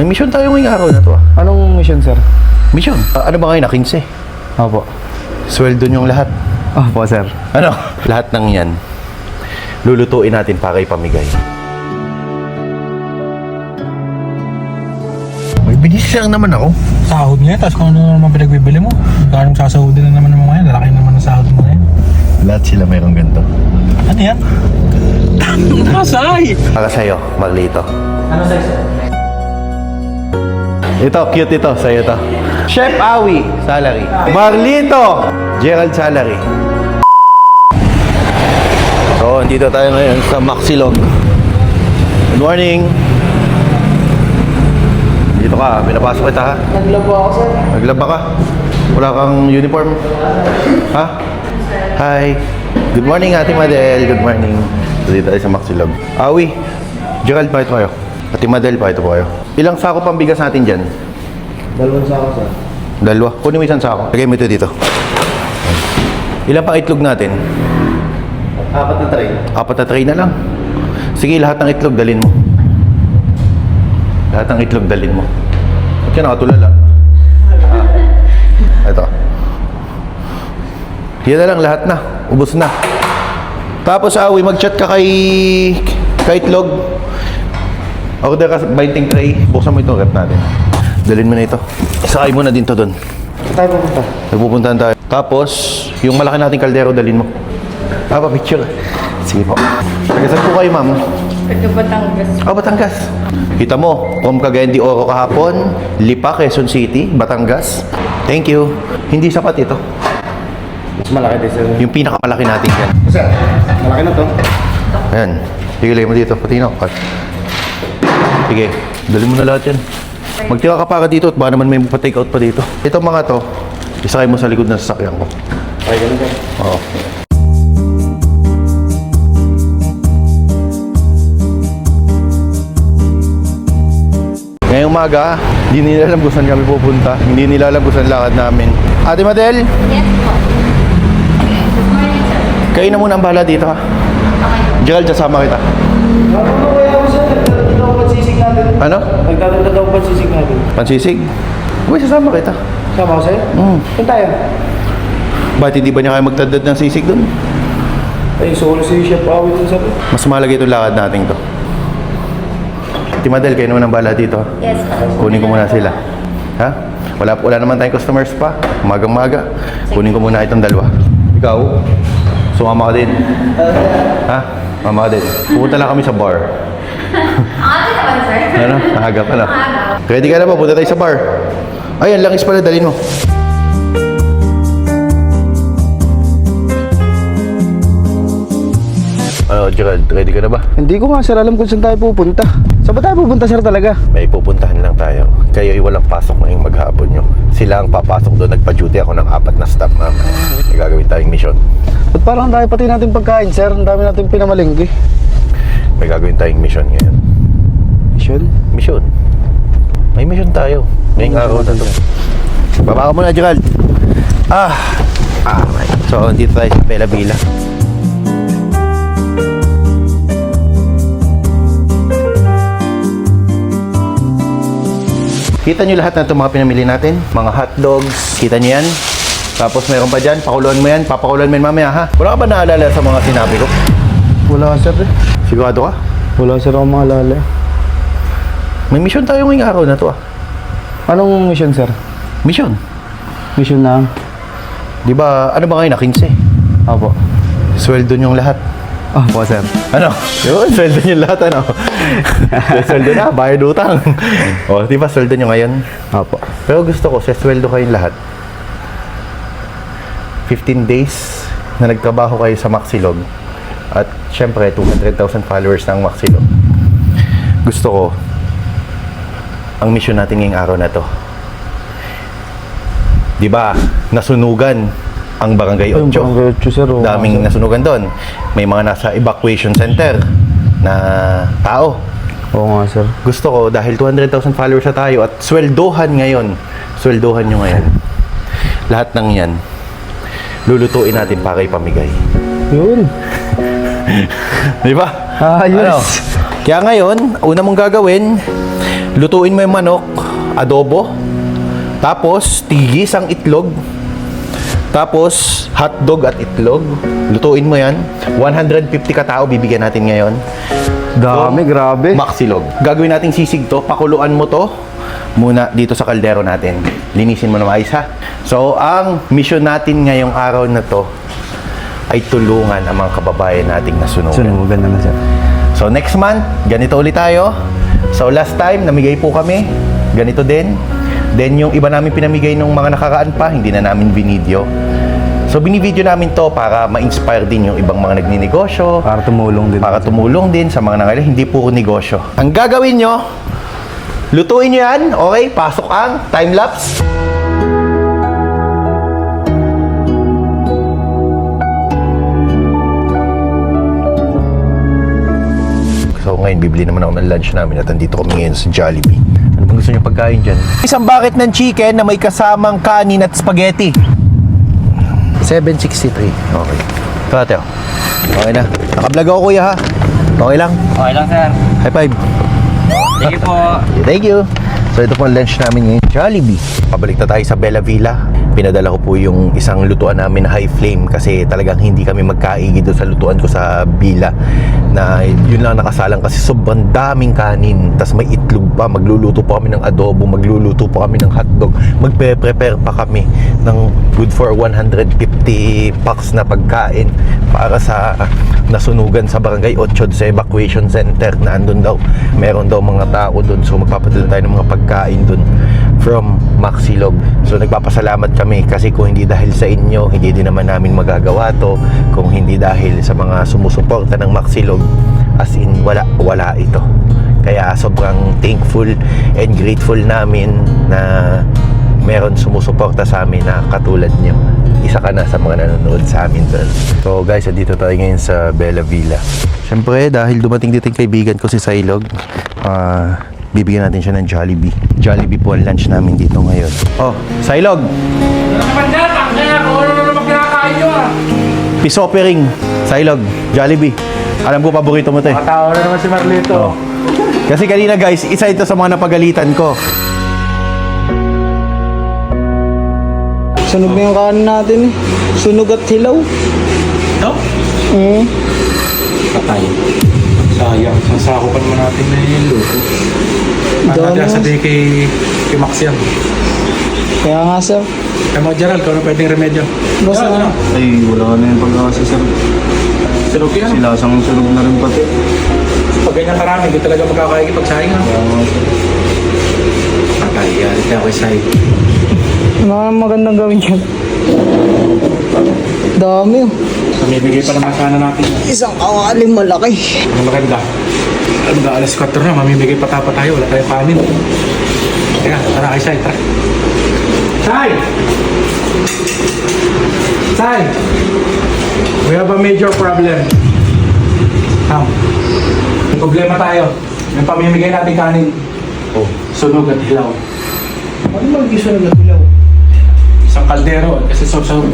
May mission tayo ngayong araw na to ah. Anong mission, sir? Mission? Ano ba ngayon na 15? Opo. Sweldo niyong lahat. Opo, sir. Ano? Lahat ng yan, lulutuin natin para ipamigay. May binis lang naman ako. Sahod nga, tapos kung ano naman pinagbibili mo, ganong sasahodin na naman ng mga yan, lalaki naman ng sahod mo ngayon. Lahat sila mayroong ganito. Ano yan? Nakasay! Para sa'yo, Marlito. Ano size? Ito, cute ito. Sa'yo ito. Chef Awi, salary. Marlito, Gerald, salary. So, dito tayo ngayon sa Maxilog. Good morning. Dito ka, pinapasok kita ha. Naglaba ako, sir. Naglaba ka? Wala kang uniform? Ha? Hi. Good morning, Ate Madel. Good morning. So, dito tayo sa Maxilog. Awi, Gerald, pakito kayo. Ate Madel, pakito po kayo. Ilang sako pang bigas natin dyan? Dalawang sako, sir. Dalawa. Kunin mo isang sako. Lagay mo ito dito. Ilang pang itlog natin? 4 na tray. 4 na tray na lang. Sige, lahat ng itlog dalhin mo. Lahat ng itlog dalhin mo. Ba't ka nakatulala? Ito. Yan na lang, lahat na. Ubus na. Tapos, Awi, mag-chat ka kay itlog. Order ka 20 tray. Buksan mo itong rep natin. Dalhin mo na ito. Isakay mo na din to doon. Saan tayo pupunta? Nagpupuntahan tayo. Tapos, yung malaki nating kaldero, dalhin mo. Picture. Sige po. Tagasan po kayo, ma'am. Taga Batangas. Batangas. Kita mo, from Cagayan de Oro kahapon, Lipa, Quezon City, Batangas. Thank you. Hindi sapat ito. Mas malaki din, sir. Yung pinakamalaki natin yan. Sir, malaki na to. Ayan. Pigilay mo dito. Pati na. Sige. Dali mo na lahat yan. Magtira ka para dito at baka naman may pa-take out pa dito. Ito mga to, isakay mo sa likod ng sasakyan ko. Okay, ganun, sir. Oo. Ngayong umaga, hindi nila alam kung saan kami pupunta. Hindi nila alam kung saan lakad namin. Ate Madel, Yes po. Good morning, sir. kayo na muna ang bahala dito ha. Okay. Gerald, kasama kita. Ano kaya ako, sir? Nagdadagdag daw pansisig natin. Ano? Nagdadagdag daw pansisig natin. Pansisig? Uy, sasama kita. Sama ko, sir? Saan tayo? Ba't hindi ba niya kayo magtadad ng sisig doon? Ay, solo si Chef Awi dun, sir. Mas mahalaga itong lakad natin to. Ate Madel, kayo naman ang bahala dito ha. Yes po. Kunin ko muna sila. Ha? Wala naman tayong customers pa. Umagang-maga. Kunin ko muna itong dalawa. Ikaw, sumama ka din. Ha? Mama ka din. Pupunta lang kami sa bar. Ang ate naman, sir. Ano? Nakaga pa na. Maaga. Ready ka na ba? Punta tayo sa bar. Ayan, langis pala. Dalhin mo. Ano, Gerald? Ready ka na ba? Hindi ko nga, sir, alam kung saan tayo pupunta. Saan ba tayo pupunta, sir, talaga? May pupuntahan lang tayo. Kayo ay walang pasok ngayong maghapon nyo. Sila ang papasok doon. Nagpa-duty ako ng 4 na staff, ma'am. May gagawin tayong mission. Ba't parang tayo pati natin pagkain, sir? Ang dami natin pinamalinggi. May gagawin tayong mission ngayon. Mission? Mission. May mission tayo. Ngayong araw na to. Baba ka muna, Gerald. Right. So, dito tayo sa Bella Villa. Kita nyo lahat na itong mga pinamili natin. Mga hotdogs. Kita nyo yan. Tapos mayroon pa dyan. Pakuluan mo yan. Papakuluan mo yan mamaya ha. Wala ka ba naalala sa mga sinabi ko? Wala, sir. Sigurado ka? Wala, sir, ako maalala. May mission tayo ngayong araw na to ah. Anong mission, sir? Mission. Mission na? Di ba, ano ba ngayon na 15? Opo. Sweldo nyong lahat. Opo, sir. Ano? Yun, sweldo nyo lahat, ano? Sweldo na, bayad utang. O, di ba, sweldo nyo ngayon? Opo. Pero gusto ko, sweldo kayong lahat. 15 days na nagtrabaho kayo sa Maxilog. At, syempre, 200,000 followers ng Maxilog. Gusto ko, ang mission natin ngayong araw na to. Di ba, nasunugan ang Barangay 8. Barangay 8, sir. Daming nasunugan doon. May mga nasa evacuation center na tao. Oo nga, sir. Gusto ko, dahil 200,000 followers na tayo at sweldohan nyo ngayon, lahat ng yan, lulutuin natin para ipamigay. Yun. Di ba? Ayos. Kaya ngayon, una mong gagawin, lutuin mo yung manok, adobo, tapos tigis ang itlog, tapos hotdog at itlog. Lutuin mo yan. 150 katao bibigyan natin ngayon. Dami, grabe. Maxilog. Gagawin nating sisig to. Pakuluan mo to muna dito sa kaldero natin. Linisin mo na maayos ha. So, ang mission natin ngayong araw na to ay tulungan ang mga kababayan nating nasunugan. Sunugan na sir. So, next month, ganito ulit tayo. So, last time, namigay po kami. Ganito din. Then, yung iba namin pinamigay nung mga nakaraan pa, hindi na namin binidyo. So, binivideo namin to para ma-inspire din yung ibang mga nagninegosyo. Para tumulong din. Para tumulong din sa mga nangyayari, hindi puro negosyo. Ang gagawin nyo, lutuin nyo yan, okay? Pasok ang time-lapse. So ngayon, bibili naman ako ng lunch namin at andito kami ngayon sa Jollibee. Ano bang gusto nyo pagkain dyan? Isang bucket ng chicken na may kasamang kanin at spaghetti. 763. Okay. Ito ate, oh. Okay na. Nakablog ako kuya ha. Okay lang. Okay lang, sir. High five. Thank you po. Thank you. So ito po ang lunch namin ngayon, Jollibee. Pabalik na tayo sa Bella Villa. Pinadala ko po yung isang lutuan namin na high flame kasi talagang hindi kami magkaigi doon sa lutuan ko sa Villa. Na yun lang nakasalang kasi sobrang daming kanin. Tapos may itlog pa. Magluluto pa kami ng adobo. Magluluto pa kami ng hotdog. Magpe-prepare pa kami ng good for 150 packs na pagkain para sa nasunugan sa barangay 8 sa evacuation center na andun daw. Meron daw mga tao doon. So magpapadala tayo ng mga pagkain doon from Maxilog. So nagpapasalamat kami kasi kung hindi dahil sa inyo, hindi din naman namin magagawa to. Kung hindi dahil sa mga sumusuporta ng Maxilog, as in wala ito. Kaya sobrang thankful and grateful namin na meron sumusuporta sa amin na katulad nyo. Isa ka na sa mga nanonood sa amin doon. So guys, dito tayo ngayon sa Bella Villa. Siyempre, dahil dumating dito yung kaibigan ko si Sailog, bibigyan natin siya ng Jollibee. Jollibee po ang lunch namin dito ngayon. Oh, Sailog! Ano naman dyan? Kaya kung ano naman kinakain nyo ah. Pisopering. Sailog, Jollibee. Alam ko, paborito mo to eh. Matawa na naman si Marlito. Oh. Kasi kanina guys, isa ito sa mga napagalitan ko. Sunog na yung kanin natin eh. Sunog at hilaw. No? Patay. Sayang. Sasako pa naman natin na yung luto. Ano natin sabihin kay Max yan. Kaya nga sir. Kaya mga Gerald, kung ano pwedeng remedyo. Basta Gerald, ano? Ay, wala na yung pag-asa sir. Sunog yan. Silasang sunog na rin pati. Pag ganyan karami, hindi talaga magkakaigi pag sayang ha. Patay yan. Kaya ako say. ano nga magandang gawin dyan? Dami oh. Mamibigay pa naman sana natin. Isang kawaling malaki. Ang maganda. Alas 4 na, mamimigay pa tayo. Wala tayong kanin. Teka, tara kay Sai, tara. Sai! Sai! We have a major problem. May problema tayo. Yung pamimigay natin kanin. Oh, sunog at hilaw. Ano ba yung sunog at hilaw? Isang kaldero. Kasi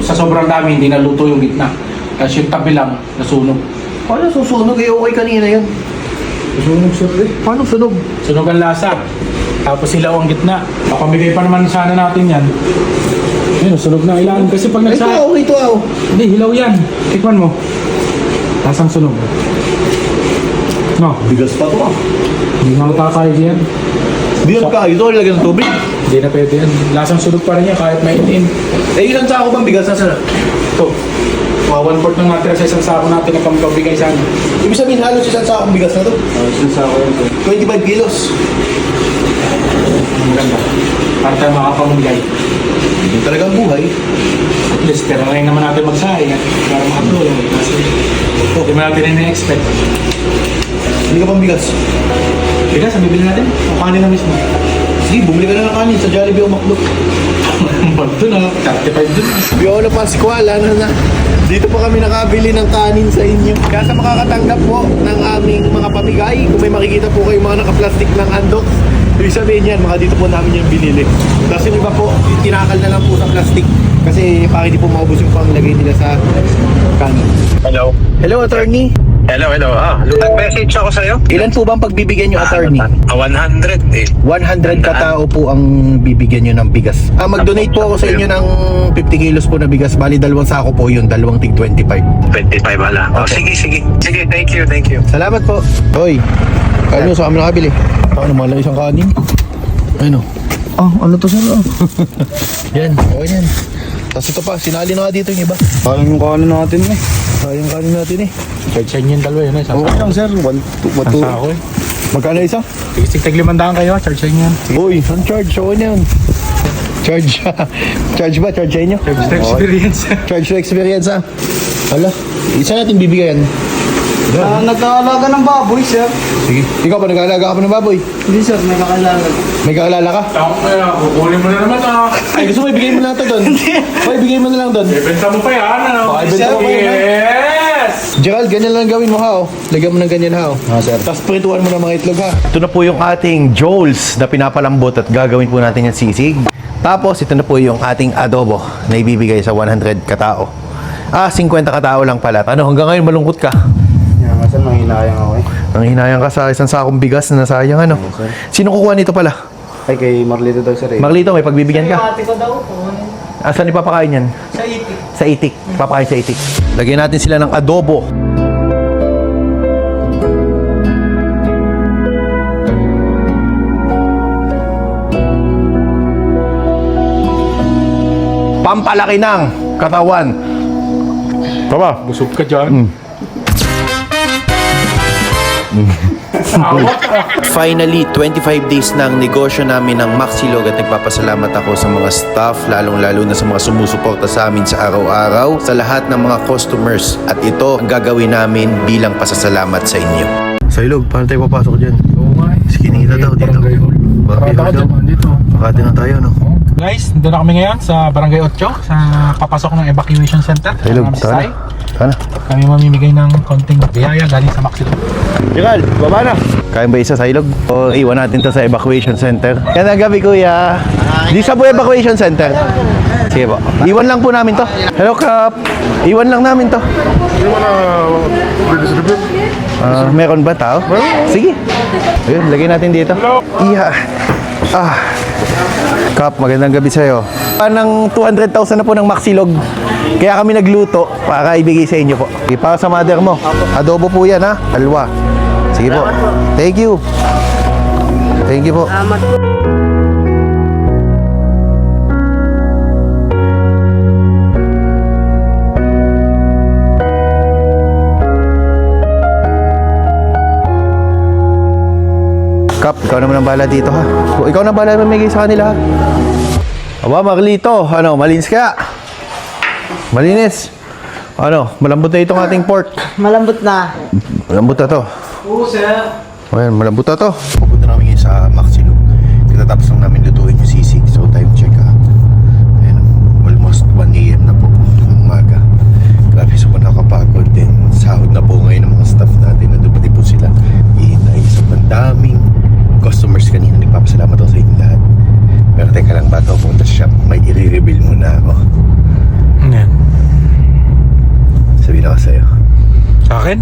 sa sobrang dami, hindi naluto yung gitna. Kasi yung tabi lang, nasunog. Paano susunog? Eh, okay kanina yun. Sunog, sir. Paano sunog? Sunog ang lasa. Tapos hilaw ang gitna. Papamigay pa naman sana natin yan. Ayun, sunog na ilan. Kasi pag Ito, nagsa... okay ito ah. Hindi, hilaw yan. Tikman mo. Lasang sunog. No, Bigas pa to ah. hindi nga makakain yan. Di yan ka, ito lagyan ng tubig. Hindi na pwede yan. Lasang sunog pa rin yan kahit maintain. Eh, ilang sako bang bigas na sir? Ito. 1/4 ng natira sa isang sako natin na pampabigay sa amin. Ibig sabihin, halos isang sakong bigas na to. Sinasako yun sir. 25 kilos. Ang ganda. Para tayo makapamigay. Hindi talagang buhay. At least, pero ngayon naman natin magsaing at para makatulong. Kasi, hindi mo natin ina-expect. Hindi ka pang bigas. Bigas, ang bibili natin? O kanin na mismo? Sige, bumili ka na ng kanin sa Jollibee o McDo. Doon na, 35 doon. Piolo Pascual, ano na. Dito po kami nakabili ng kanin sa inyo. Kaya sa makakatanggap po ng aming mga pamigay, kung may makikita po kayo mga naka-plastic ng andok, ibig sabihin yan, mga dito po namin yung binili. Tapos yung iba po, tinakal na lang po sa plastic. Kasi para hindi po maubos yung panglagay nila sa kanin. Hello. Hello, attorney. Hello. Nag-message ako sa'yo. Ilan po ba ang pagbibigyan nyo, attorney? 100 eh. 100 katao po ang bibigyan nyo ng bigas. Mag-donate po ako sa inyo ng 50 kilos po na bigas. Bali, 2 sako po yun, 2 tig 25. 25 hala. Oh, Okay. sige. Sige, thank you. Salamat po. Hoy, kain nyo sa kami nakabili. Ano, mahal isang kanin. Ano? Ano to sir? Yan, okay yan. Tapos ito pa, sinali na nga dito yung iba. Parang yung kaano natin eh. Sayang kanin natin eh. Charge yan yung dalawa yun. Okay lang sir, 1, 2, Sa ako eh. Magkano isa? Tig 500 kayo, charge yan. Uy, ang charge, okay na yun. Charge. Charge ba? Charge sa inyo? Charge the experience. Charge to experience ha. Hala, isa natin bibigyan. Nagkaalaga ng baboy, sir. Sige. Ikaw pa nag-aalaga ka pa ng baboy? Hindi, sir. May kakalaga. May kakilala ka? Ako kaya, kukunin mo na naman Ay, gusto mo ibigay mo na ito doon? O, ibigay mo na lang doon. Ibenta mo pa yan, ano? Baka ibenta mo pa yan, ha? Yes! Gerald, ganyan lang gawin mo ha, oh. Lagyan mo ng ganyan ha, oh. Sir. Tapos prituan mo ng mga itlog ha. Ito na po yung ating Joel's na pinapalambot at gagawin po natin yung sisig. Tapos ito na po yung ating adobo na ibibigay sa 100 katao. 50 katao lang pala. Ano, hanggang ngayon malungkot ka? Yan nga sir, nanghinayang ako eh. Ang hinayang ka sa isang sakong bigas na nasayang ano. Sino kukuha nito pala? Ay, kay Marlito daw sir eh. Marlito, may pagbibigyan ka? Ate ko daw po. Saan ipapakain yan? Sa itik. Sa itik. Papakain sa itik. Lagyan natin sila ng adobo. Pampalaki ng katawan. Tama. Busog ka dyan. Finally, 25 days na ang negosyo namin ng Maxilog at nagpapasalamat ako sa mga staff, lalong-lalo na sa mga sumusuporta sa amin sa araw-araw, sa lahat ng mga customers. At ito ang gagawin namin bilang pasasalamat sa inyo. Sa ilog, paano tayo papasok dyan? Oo nga eh. Skinny na daw dito. Barangay Hall. Barangay Parata ka Hall daw. dyan, dito. Makati na tayo, no? Guys, nandun na kami ngayon sa Barangay 8, sa papasok ng evacuation center. Sa ilog, Ng tara Sky. na. Tara na. Kami mamimigay ng konting biyaya galing sa Maxilog. Gerald, baba na. Kaya ba isa sa ilog? O iwan natin to sa evacuation center? Yan ang gabi, kuya. Di sa po evacuation center. Sige po. Iwan lang po namin to. Hello, Kap. Iwan lang namin to. Meron ba tao? Sige. Ayun, lagay natin dito. Iya. Kap, magandang gabi sa'yo. Nang 200,000 na po ng Maxilog. Kaya kami nagluto para ibigay sa inyo po. Para sa mother mo. Adobo po yan ha. Halwa. Sige po. Thank you. Thank you po. Kap, ikaw naman ang bahala dito ha. Ikaw na bahala mamigay sa kanila ha. Aba, Marlito. Ano, malinis ka? Malinis. Ano, malambot na itong ating pork. Malambot na. Malambot na to. Oo, sir. Ayan, malambot na to. Pupunta namin ngayon sa Maxilog. Katatapos lang namin lutuin yung sisig. So, time check ha. Ayan, almost 1 AM na po ng umaga. Grabe, sobrang nakapagod din. Sahod na po ngayon ng mga staff natin. Nandun pati po sila. Ihinay sa pandaming customers kanina. Nagpapasalamat ako sa inyo lahat. Pero teka lang, bago ako punta sa shop, may i-reveal muna ako. Yan. Sabihin ako sa'yo. Sa akin?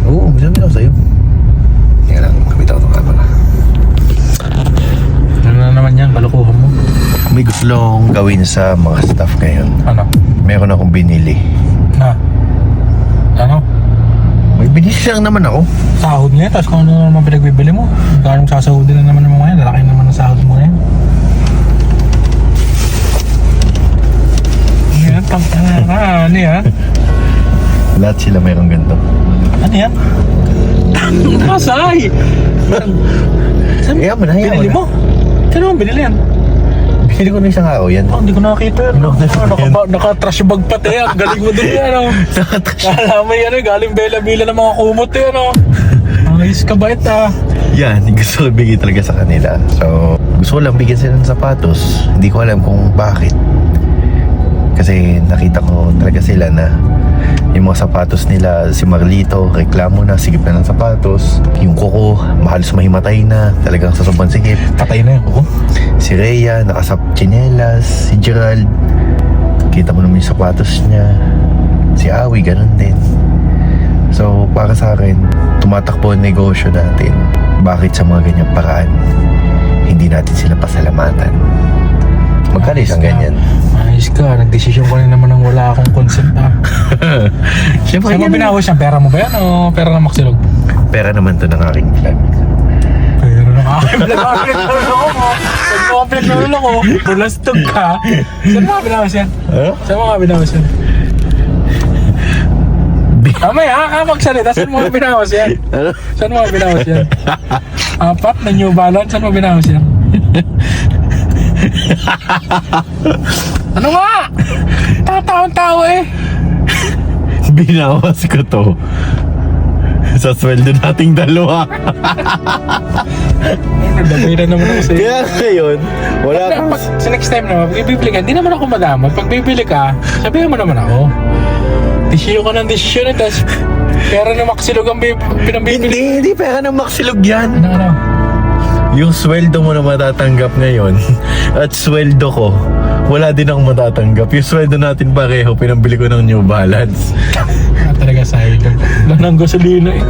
Oo, sabihin ako sa'yo. Tingnan lang, kapit ako ng camera. Ano na naman yan, kalukuhan mo. May gusto lang gawin sa mga staff ngayon. Ano? Meron akong binili. Na? Ano? May binili lang naman ako. Sahod nga, tapos kung ano naman pinagbibili mo. Kung sasahodin na naman ng mga yan, lalaki naman ang sahod mo ngayon. Yan, ano yan? Lahat sila mayroong ganito. Ano yan? Kasay! Kaya mo na, Binili mo? Saan mo binili yan? Binili ko na isang araw yan. Oh, hindi ko nakakita yan. Naka-trash bag pati yan. Galing mo dun yan. Kala mo yan, galing bela-bila ng mga kumot yan. Ayos ka bait ah. Yan, gusto ko bigay talaga sa kanila. So, gusto ko lang bigyan sila ng sapatos. Hindi ko alam kung bakit. Kasi nakita ko talaga sila na yung mga sapatos nila, si Marlito, reklamo na, sigip na ng sapatos. Yung Coco, halos mahimatay na, talagang sa sobrang sigip. Patay na yan, Coco. Si Rhea, nakasap tsinelas. Si Gerald, kita mo naman yung sapatos niya. Si Awi, ganun din. So, So, para sa akin, tumatakbo ang negosyo natin. Bakit sa mga ganyang paraan, hindi natin sila pasalamatan? Magkano isang ganyan? Ayos ka, nagdesisyon ko rin naman nang wala akong consent Siyempre, Saan mo binawas yan? Pera mo ba yan o pera ng Maxilog? pera naman to ng aking vlog. Pera ng aking vlog. Pag mo ang pinaglalolo ko, bulastog ka. Saan mo ka binawas yan? Saan mo ka binawas yan? Mamaya, magsalita. Saan mo ka binawas yan? Saan mo ka binawas yan? Apat na New Balance. Saan mo binawas yan? Ano nga? Tataon-tao eh. Binawas ko to sa sweldo nating dalawa. Nagdamay na naman ako sa'yo. Kaya ngayon, wala kang... Sa next time naman, pag bibili ka, hindi naman ako madamot. Pag bibili ka, sabihin mo naman ako. Desisyon ka ng desisyon eh, tapos pera na Maxilog ang pinambibili. Hindi pera ng Maxilog yan. Ano? Yung sweldo mo na matatanggap ngayon at sweldo ko, wala din akong matatanggap. Yung sweldo natin pareho, pinambili ko ng New Balance. Talaga sayang lang. Wala nang gasolina eh.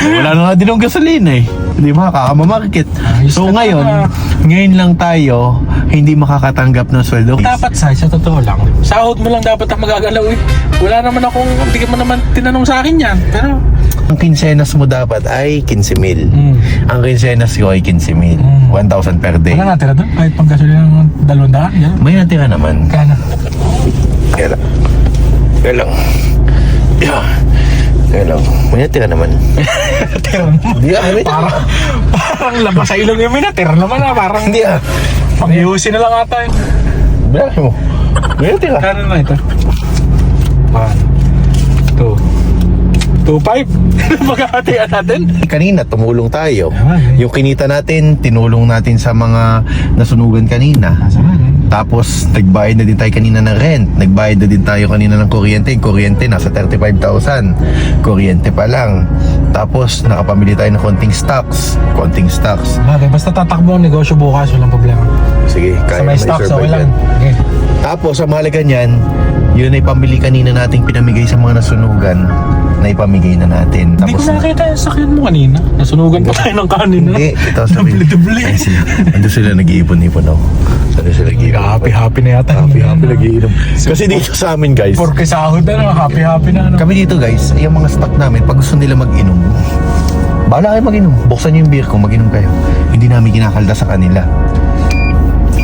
Wala na nga din ng gasolina eh. Hindi makakamamarket. Ayos So ka ngayon, na. ngayon lang tayo hindi makakatanggap ng sweldo. Dapat sa totoo lang. Sahod mo lang dapat ang magagalaw eh. Wala naman akong, hindi ka mo naman tinanong sa akin yan. Pero, Ang kinsenas mo dapat ay 15,000. Ang kinsenas ko ay 15,000. 1,000 per day. wala natira doon. Kahit pang gasolina ng 200. Yan. May natira naman. Kaya Kaya lang. Kaya lang. Yeah. Kaya lang. May natira naman. natira mo. Hindi ah. May Parang labas sa ilong yung minatira naman ah. Parang Hindi ah. pang-iusin na lang ata yun. Bilang mo. May natira. Kano na ito? 1, 2, 2.5. Maghahatian natin. Kanina, tumulong tayo. Tama, eh. Yung kinita natin, tinulong natin sa mga nasunugan kanina. Tapos, nagbayad na din tayo kanina ng rent. Nagbayad na din tayo kanina ng kuryente. Yung kuryente, nasa 35,000. Kuryente pa lang. Tapos, nakapamili tayo ng konting stocks. Bagay, basta tatakbo ang negosyo bukas, walang problema. Sige, Sa kaya may may stocks, okay survive lang. yan. Okay. Tapos, sa mahalaga niyan, yun ay pambili kanina nating pinamigay sa mga nasunugan na ipamigay na natin. Hindi ko nakita yung sakyan mo kanina. Nasunugan pa tayo ng kanin. Hindi, ito sabi. Dubli-dubli. Ay, sila. Ando sila nag-iipon-ipon ako. Ando sila nag-iipon. Happy na yata. Happy nag-iinom. Kasi dito sa amin guys, Porque sahod na, happy na. Ano? kami dito guys, yung mga stock namin, pag gusto nila mag-inom, bahala kayo mag-inom. Buksan nyo yung beer kung mag-inom kayo. Hindi namin kinakalda sa kanila.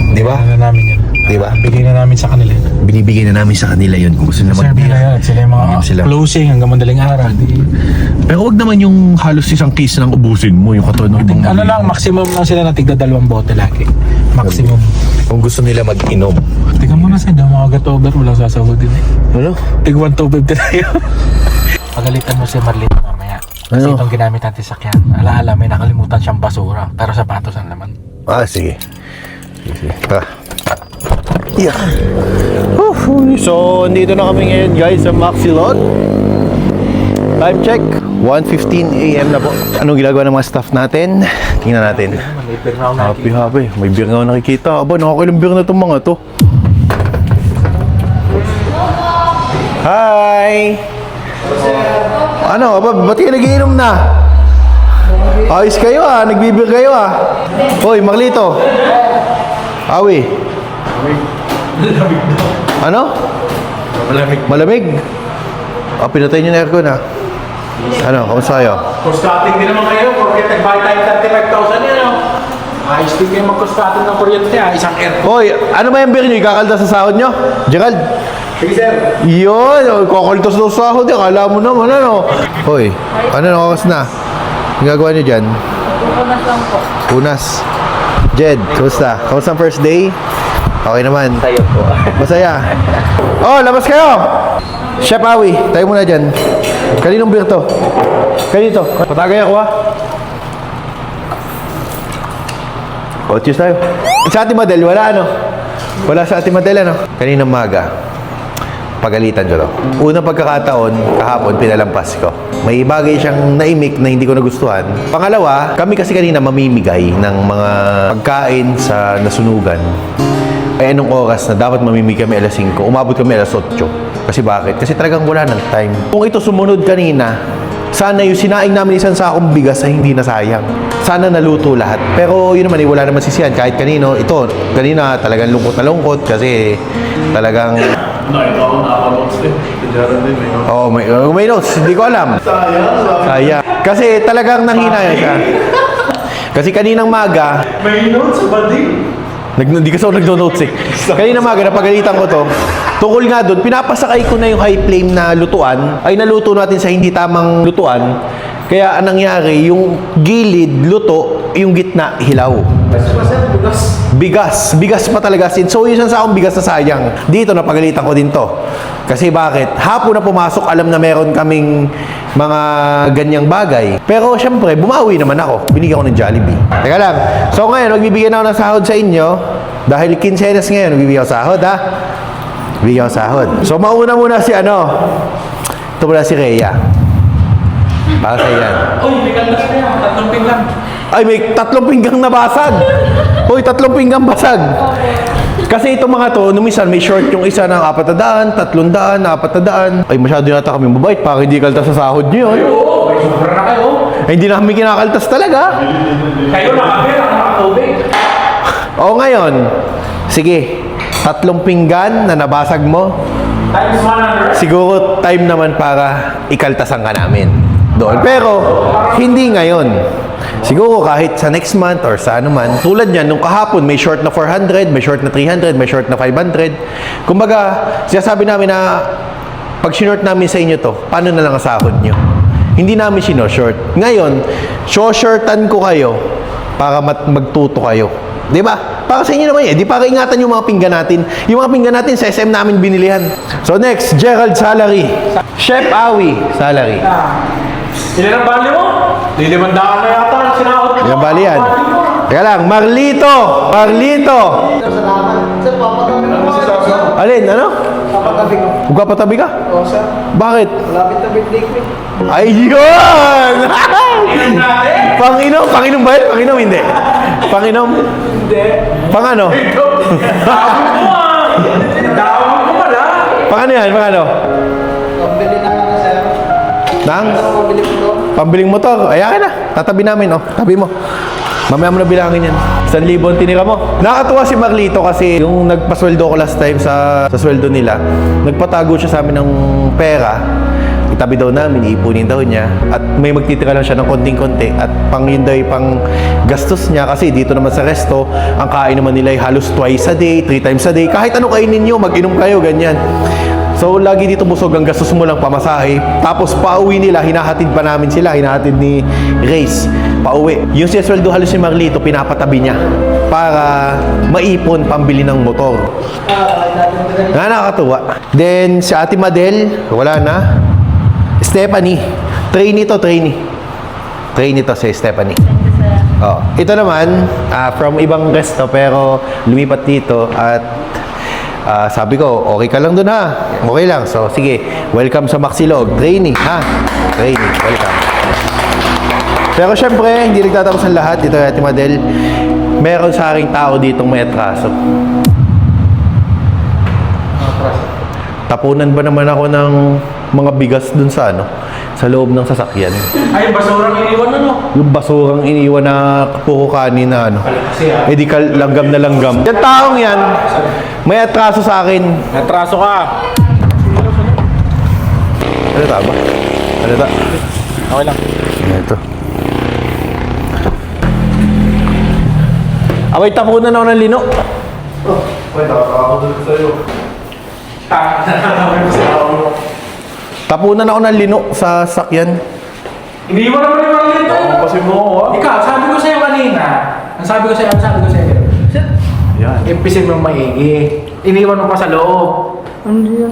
Di ba? Ano na namin yan. Di ba? Bigay na namin sa kanila. Binibigay na namin sa kanila yun kung gusto nila Serve mag-beer. na yan. Sila yung mga Mag-inom sila. closing hanggang madaling araw. Pero wag naman yung halos isang case ng ubusin mo, yung katulad ng ibang Ano lang, maximum lang sila na tigda 2 bote lagi. Maximum. kung gusto nila mag-inom. Tingnan mo na sa'yo, mga gatober, walang sasahod din eh. Ano? Tig 1,250 tayo. Pagalitan mo si Marlene mamaya. Kasi Ano? itong ginamit natin sakyan. Alaala, may nakalimutan siyang basura. Pero sapatos ang laman. Ah, sige. Sige. Tara. Yeah. So, dito na kami ngayon guys sa Maxilog. Time check, 1:15 AM na po. Anong ginagawa ng mga staff natin? Tingnan natin. Happy. May beer nga ako nakikita. Aba, nakakailang beer na itong mga to. Hi! Ano, aba, ba't kayo nagiinom na? Ayos kayo ah, nagbibir kayo ah. Hoy, Marlito. Awi. Ano? Malamig. Ah, pinatay niyo na aircon ah. Ano, kamusta kayo? Cost-cutting din naman kayo, porque nag-buy tayo 35,000 yan, no? Ayos din kayo mag-cost-cutting ng kuryente, isang aircon. Hoy, ano ba yung beer niyo? Ikakalda sa sahod niyo? Gerald? Sige, sir. Yun, kakaltos daw sa sahod. Akala mo naman, ano? Hoy, ano nakakas na? Ang gagawa niyo dyan? Punas lang po. Punas. Jed, kamusta? Kamusta ang first day? Okay naman. Tayo po. Masaya. Oh, labas kayo! Chef Awi, tayo muna dyan. Kaninong beer to? Kanito. Patagay ako ha. O, cheers tayo. Sa ating Madel, wala ano? Wala sa ating Madel ano? Kaninang maga. pagalitan ko to. Unang pagkakataon, kahapon, pinalampas ko. May bagay siyang naimik na hindi ko nagustuhan. Pangalawa, kami kasi kanina mamimigay ng mga pagkain sa nasunugan. Ay anong oras na dapat mamimigay kami alas 5, umabot kami alas 8. Kasi bakit? Kasi talagang wala ng time. Kung ito sumunod kanina, sana yung sinaing namin isang sakong bigas ay hindi nasayang. Sana naluto lahat. Pero yun naman, wala naman sisiyan kahit kanino. Ito, kanina talagang lungkot na lungkot kasi talagang... Oo, may notes. Hindi ko alam. Sayang. Kasi talagang nanghinaya siya. Kasi kaninang maga... May notes ba din? Hindi kasi ako nagdo-notes eh. Kanina maga, napagalitan ko to. Tungkol nga doon, pinapasakay ko na yung high flame na lutuan. Ay naluto natin sa hindi tamang lutuan. Kaya anong nangyari, yung gilid, luto, yung gitna, hilaw. Bigas pa talaga. So yung isang sakong bigas na sayang. Dito, napagalitan ko din to. Kasi bakit? Hapon na pumasok, alam na meron kaming mga ganyang bagay. Pero syempre, bumawi naman ako. Binigyan ko ng Jollibee. Teka lang. So ngayon, magbibigyan ako ng sahod sa inyo. Dahil quincenas ngayon, magbibigyan ako sahod, ha? Bigyan ako sahod. So mauna muna si ano. Ito muna si Rhea. Para sa yan. Uy, may kaldas na yan. 3 pinggan. Ay, may 3 pinggang nabasag. Uy, 3 pinggang basag. Kasi itong mga to, nung minsan may short yung isa ng 400, 300, 400. Ay, masyado yata kami mabait. Para hindi kaltas sa sahod nyo yun. Oo, may sobra na kayo. Ay, hindi namin kinakaltas talaga. Kayo nakatubig. O ngayon, sige, 3 pinggan na nabasag mo. Times 100. Siguro time naman para ikaltasan ka namin doon. Pero, hindi ngayon. Siguro kahit sa next month or sa ano man. Tulad niyan, nung kahapon may short na 400, may short na 300, may short na 500. Kumbaga, sinasabi namin na pag sinort namin sa inyo to, paano na lang ang sahod nyo? Hindi namin sino-short. Ngayon, shortan ko kayo para magtuto kayo. Di ba? Para sa inyo naman eh. Di para ingatan yung mga pinggan natin. Yung mga pinggan natin sa SM namin binilihan. So next, Gerald salary. Chef Awi salary. Ilan ang bali mo? 500 na yata ang sinahod mo. Ilang bali yan? Teka lang, Marlito! Alin, ano? Papatabi ko. Magpapatabi ka? Oo, sir. Bakit? Malapit na birthday ko. Ayun! Panginom ba yun? Panginom, hindi. Panginom? Hindi. Pang ano? Tawag mo pala. Pang ano yan? Pang ano? Pambili na nga, sir. Nang? Pambili ko to. Pambiling motor. Ayan na. Tatabi namin, oh. Tabi mo. Mamaya mo na bilangin yan. 1,000 ang tinira mo. Nakakatuwa si Marlito kasi yung nagpasweldo ko last time sa sweldo nila, nagpatago siya sa amin ng pera. Itabi daw namin, iipunin daw niya. At may magtitira lang siya ng konting-konti. At pang yun daw pang gastos niya. Kasi dito naman sa resto, ang kain naman nila ay halos twice a day, 3 times a day. Kahit ano kainin nyo, mag-inom kayo, ganyan. So, lagi dito busog ang gastos mo lang pamasahe. Tapos, pauwi nila, hinahatid pa namin sila. Hinahatid ni Grace. Pauwi. Yung siyasweldo halos ni Marlito, pinapatabi niya para maipon pambili ng motor. Nakakatuwa. Then, si Ate Madel, wala na. Stephanie. Trainee to si Stephanie. Oh, ito naman, from ibang resto pero lumipat dito at sabi ko, okay ka lang dun ha. Okay lang. So, sige. Welcome sa Maxilog. Trainee, ha? Trainee. Welcome. Pero syempre, hindi nagtatapos ang lahat. Ito, Ate Madel. Meron sa aking tao ditong may atraso. Tapunan ba naman ako ng mga bigas dun sa ano? Sa loob ng sasakyan. Ay, basurang iniwan ano? Yung basurang iniwan na puro kanin na ano. Kasi Eh di langgam na langgam. Yung taong yan, may atraso sa akin. natraso ka. Ano ta ba? Ano ta? Okay lang. Ito. Abay, tapunan ako ng lino. Tapunan ako ng lino sa sakyan. Iniwan naman yung mga ganito. Kasi mo, Ikaw, sabi ko sa'yo kanina. Ang sabi ko sa'yo. yan. Impisin mo maigi. Iniwan mo pa sa loob. Hindi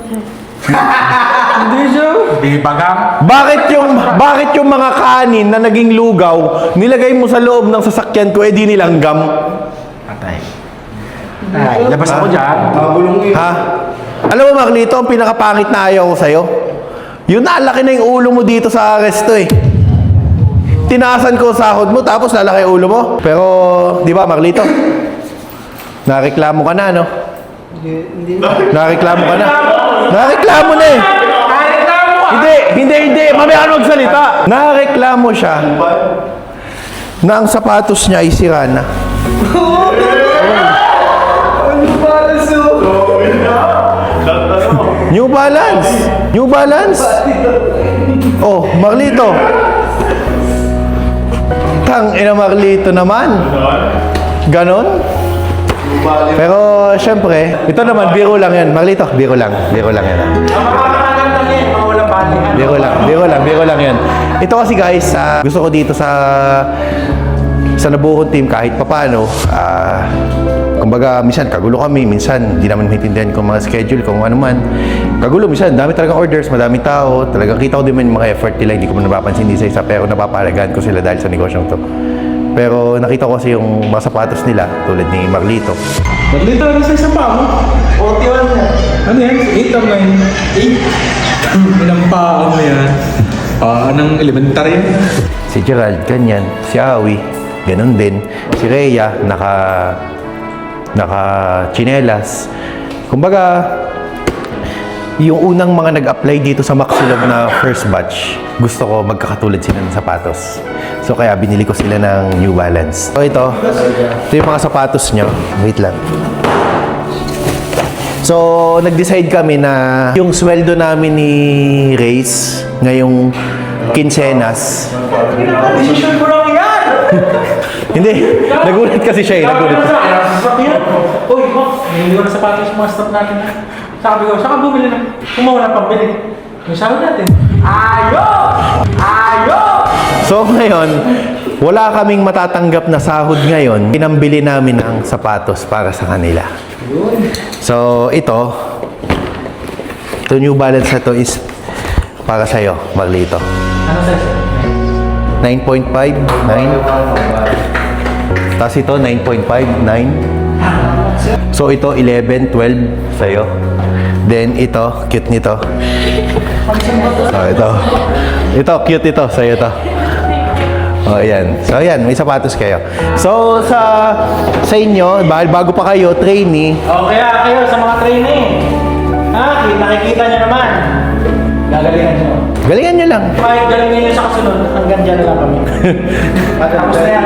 siya. Di bagang. Bakit yung mga kanin na naging lugaw, nilagay mo sa loob ng sasakyan ko, eh di nilanggam? Patay. Ay, labas ako dyan. Ha? Alam mo, Maglito, ang pinakapangit na ayaw ko sa'yo. Yung nalaki na yung ulo mo dito sa aresto eh. Tinaasan ko sahod mo, tapos lalaki yung ulo mo. Pero, di ba, Maglito? Nareklamo ka na, no? Nareklamo ka na. Nareklamo na eh. Hindi. Mamaya ka magsalita. Nareklamo siya na ang sapatos niya ay sira na. New Balance. New Balance. Oh, Maglito. Tang ina, Maglito naman. Ganon. Pero syempre, ito naman biro lang 'yan. Maglito, biro lang yan. Biro lang 'yan. Ito kasi guys, gusto ko dito sa nabuhong team kahit papaano, kumbaga minsan kagulo kami, minsan hindi naman maintindihan kung mga schedule, kung ano man. Kagulo minsan, dami talagang orders, madaming tao, talagang kita ko din yung mga effort nila, hindi ko man napapansin isa-isa, pero napapahalagaan ko sila dahil sa negosyong to. Pero nakita ko kasi yung mga sapatos nila, tulad ni Maglito. Maglito na sa isang paa mo. 41 na. Ano yan? 8 or 9? 8? Inang paa mo yan. Anong elementary yan? Si Gerald, ganyan. Si Awi, ganun din. Si Rhea, naka chinelas. Kumbaga, yung unang mga nag-apply dito sa Maxilog na first batch, gusto ko magkakatulad sila ng sapatos. So kaya binili ko sila ng New Balance. So ito yung mga sapatos nyo. Wait lang. So nag-decide kami na yung sweldo namin ni Reyes ngayong quincenas. Decision ko lang yan! Hindi, nagulat kasi siya eh. Nagulat. Uy, hindi ko na sapatos yung mga staff natin. Sabi ko, saan ka bumili na? Kumawa na pambili. Yung sabi natin, ayos! So ngayon, wala kaming matatanggap na sahod ngayon. Pinambili namin ang sapatos para sa kanila. So ito New Balance na to is para sa'yo, Maglito. Ano size? 9.5, 9. Tapos ito, 9.5, 9. So ito, 11, 12 sa'yo. Then ito, cute nito. So ito. Ito, cute ito. Sa'yo ito. Oh, ayan. So ayan, may sapatos kayo. So sa inyo, bago pa kayo, trainee. O kaya kayo sa mga trainee. Nakikita nyo naman. Gagalingan nyo. Galingan nyo lang. Kahit galingan nyo sa kasunod, hanggang dyan na lang kami. Tapos na yan.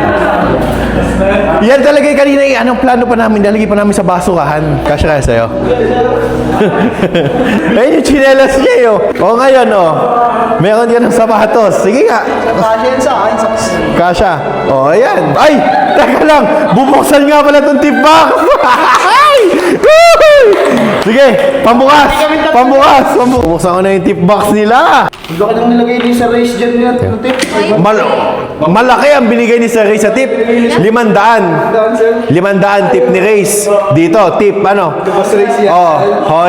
Yan talaga yung kanina, anong plano pa namin? Dalagay pa namin sa basurahan. Kasya kaya sa'yo. Ayun yung chinelas niya yun. O ngayon, meron ka ng sapatos. Sige nga. Kasya yan sa akin. Kasya. O, ayan. Ay! Teka lang. Bubuksan nga pala itong tip box. Sige, pambukas. Bubuksan ko na yung tip box nila. Huwag ka nang nilagay din sa race dyan nila. Malaki ang binigay ni Sir Ray sa tip. 500. 500 tip ni Race. Dito, tip, ano? Boss race yan.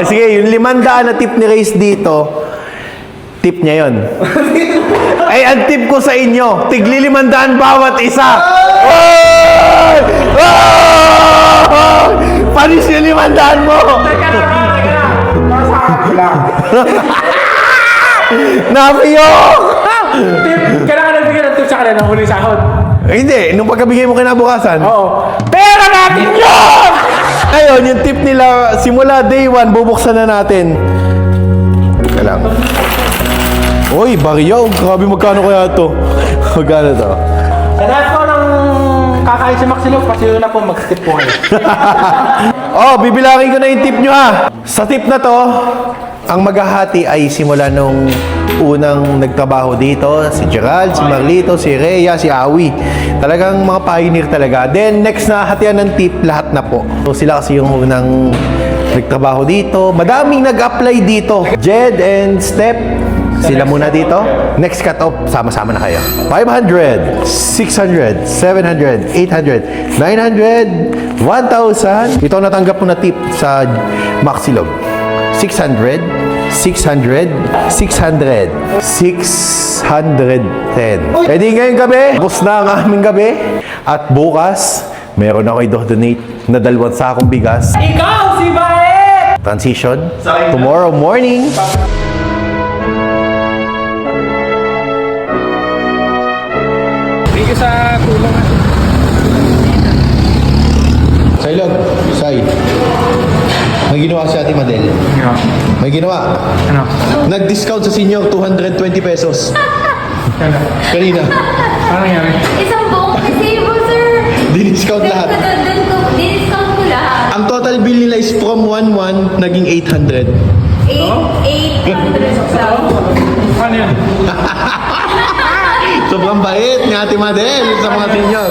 Sige, yung 500 na tip ni Race dito, tip niya yon. Ay, ang tip ko sa inyo, tigli 500 bawat isa. Oy! Panis yung 500 mo! Napiyok! Kailangan nagbigay ng tip sa kanila ng huling sahod. Hindi, nung pagkabigay mo kinabukasan. Oo. Pera natin yun! Ngayon, yung tip nila, simula day 1, bubuksan na natin. Teka lang. Uy, baryo. Grabe, magkano kaya to? Magkano to? Sa lahat po ng kakain si Maxilog, pasilo na po mag-tip po kayo. Bibilangin ko na yung tip nyo ha. Sa tip na to, ang maghahati ay simula nung unang nagtrabaho dito, si Gerald, si Maglito, si Rhea, si Awi. Talagang mga pioneer talaga. Then, next na hatian ng tip, lahat na po. So, sila kasi yung unang nagtrabaho dito. Madaming nag-apply dito. Jed and Step, sila muna dito. Next cut-off, sama-sama na kayo. 500, 600, 700, 800, 900, 1,000. Ito natanggap mo na tip sa Maxilog. 600, 600, 600, 610. Pwede ngayong gabi, tapos na ang aming gabi. At bukas, Meron ako i-donate na 2 sakong bigas. Ikaw, si Bae! Transition. Tomorrow morning. Thank you sa tulong. Sailog. Say. May ginawa si Ate Madel. May ginawa. Ano? Nag-discount sa senior 220 pesos. Kanina. Ano nangyari? Isang buong resibo, sir. Di-discount lahat. Di-discount ko lahat. Ang total bill nila is from 1,100 naging 800. 800 sa Ano yan? Sobrang bait ni Ate Madel sa mga senior.